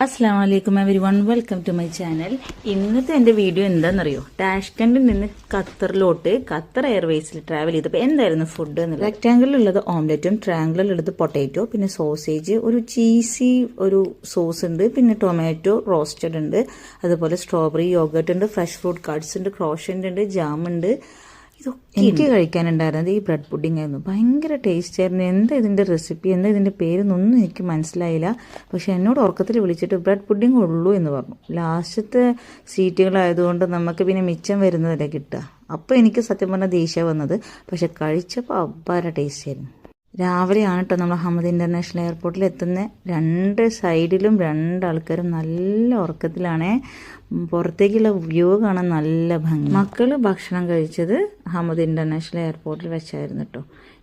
അസ്സാം വലൈക്കും everyone, welcome to my channel. ഇന്നത്തെ എൻ്റെ വീഡിയോ എന്താണെന്നറിയോ? ടാഷ്കൻഡിൽ നിന്ന് ഖത്തറിലോട്ട് ഖത്തർ എയർവേസിൽ ട്രാവൽ ചെയ്തപ്പോൾ എന്തായിരുന്നു ഫുഡ് എന്നുള്ളത്. റെക്ടാങ്കിളിലുള്ളത് ഓംലെറ്റും, ട്രയാങ്കിളിലുള്ളത് പൊട്ടാറ്റോ, പിന്നെ സോസേജ്, ഒരു ചീസി ഒരു സോസ് ഉണ്ട്, പിന്നെ ടൊമാറ്റോ റോസ്റ്റഡ് ഉണ്ട്, അതുപോലെ സ്ട്രോബെറി യോഗർട്ട് ഉണ്ട്, ഫ്രഷ് ഫ്രൂട്ട് കട്ട്സ് ഉണ്ട്, ക്രോഷൻ്റ് ഉണ്ട്, ജാം ഉണ്ട്. ഇതൊക്കെ എനിക്ക് കഴിക്കാനുണ്ടായിരുന്നത് ഈ ബ്രെഡ് പുഡിംഗ് ആയിരുന്നു. ഭയങ്കര ടേസ്റ്റ് ആയിരുന്നു. എന്താ ഇതിൻ്റെ റെസിപ്പി, എന്താ ഇതിൻ്റെ പേരെന്നൊന്നും എനിക്ക് മനസ്സിലായില്ല. പക്ഷെ എന്നോട് ഉറക്കത്തിൽ വിളിച്ചിട്ട് ബ്രെഡ് പുഡിംഗ് ഉള്ളൂ എന്ന് പറഞ്ഞു. ലാസ്റ്റത്തെ സീറ്റുകളായതുകൊണ്ട് നമുക്ക് പിന്നെ മിച്ചം വരുന്നതല്ലേ കിട്ടുക. അപ്പോൾ എനിക്ക് സത്യം പറഞ്ഞാൽ ദേഷ്യം വന്നത്. പക്ഷെ കഴിച്ചപ്പോൾ അപ്പാര ടേസ്റ്റ് ആയിരുന്നു. രാവിലെയാണ് കേട്ടോ നമ്മൾ ഹമദ് ഇൻ്റർനാഷണൽ എയർപോർട്ടിൽ എത്തുന്നത്. രണ്ട് സൈഡിലും രണ്ടാൾക്കാരും നല്ല ഉറക്കത്തിലാണ്. പുറത്തേക്കുള്ള വ്യൂ കാണാൻ നല്ല ഭംഗി. മക്കൾ ഭക്ഷണം കഴിച്ചത് ഹമദ് ഇൻ്റർനാഷണൽ എയർപോർട്ടിൽ വെച്ചായിരുന്നു കേട്ടോ.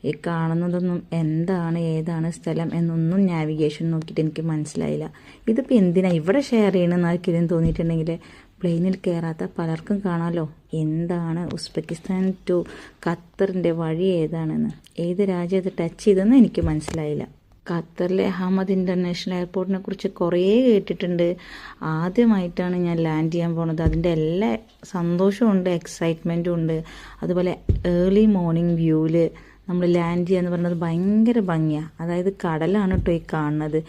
ഈ കാണുന്നതൊന്നും എന്താണ് ഏതാണ് സ്ഥലം എന്നൊന്നും നാവിഗേഷൻ നോക്കിയിട്ട് എനിക്ക് മനസ്സിലായില്ല. ഇതിപ്പോൾ എന്തിനാ ഇവിടെ ഷെയർ ചെയ്യണമെന്ന് ആർക്കെങ്കിലും തോന്നിയിട്ടുണ്ടെങ്കിൽ പ്ലെയിനിൽ കയറാത്ത പലർക്കും കാണാമല്ലോ എന്താണ് ഉസ്ബെക്കിസ്ഥാൻ ടു ഖത്തറിൻ്റെ വഴി ഏതാണെന്ന്. ഏത് രാജ്യം അത് ടച്ച് ചെയ്തെന്ന് എനിക്ക് മനസ്സിലായില്ല. ഖത്തറിലെ ഹമദ് ഇൻ്റർനാഷണൽ എയർപോർട്ടിനെ കുറിച്ച് കുറേ കേട്ടിട്ടുണ്ട്. ആദ്യമായിട്ടാണ് ഞാൻ ലാൻഡ് ചെയ്യാൻ പോണത്. അതിൻ്റെ എല്ലാ സന്തോഷമുണ്ട്, എക്സൈറ്റ്മെൻറ്റും ഉണ്ട്. അതുപോലെ ഏർലി മോർണിംഗ് വ്യൂവിൽ നമ്മൾ ലാൻഡ് ചെയ്യാന്ന് പറഞ്ഞത് ഭയങ്കര ഭംഗിയാണ്. അതായത് കടലാണ് കേട്ടോ ഈ കാണുന്നത്.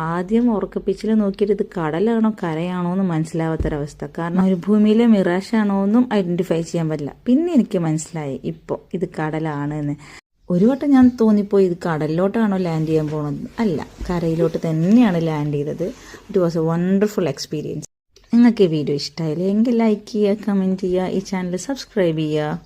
ആദ്യം ഉറക്കപ്പിച്ചിൽ നോക്കിയിട്ട് ഇത് കടലാണോ കരയാണോ എന്ന് മനസ്സിലാവാത്തൊരവസ്ഥ. കാരണം ഒരു ഭൂമിയിലെ മിറാഷാണോ എന്നും ഐഡൻറ്റിഫൈ ചെയ്യാൻ പറ്റില്ല. പിന്നെ എനിക്ക് മനസ്സിലായി ഇപ്പോൾ ഇത് കടലാണ് എന്ന്. ഒരു വട്ടം ഞാൻ തോന്നിപ്പോയി ഇത് കടലിലോട്ടാണോ ലാൻഡ് ചെയ്യാൻ പോകുന്നത്. അല്ല, കരയിലോട്ട് തന്നെയാണ് ലാൻഡ് ചെയ്തത്. It was A wonderful experience. നിങ്ങൾക്ക് ഈ വീഡിയോ ഇഷ്ടമായില്ലേ എങ്കിൽ ലൈക്ക് ചെയ്യുക, കമൻറ്റ് ചെയ്യുക, ഈ ചാനൽ സബ്സ്ക്രൈബ് ചെയ്യുക.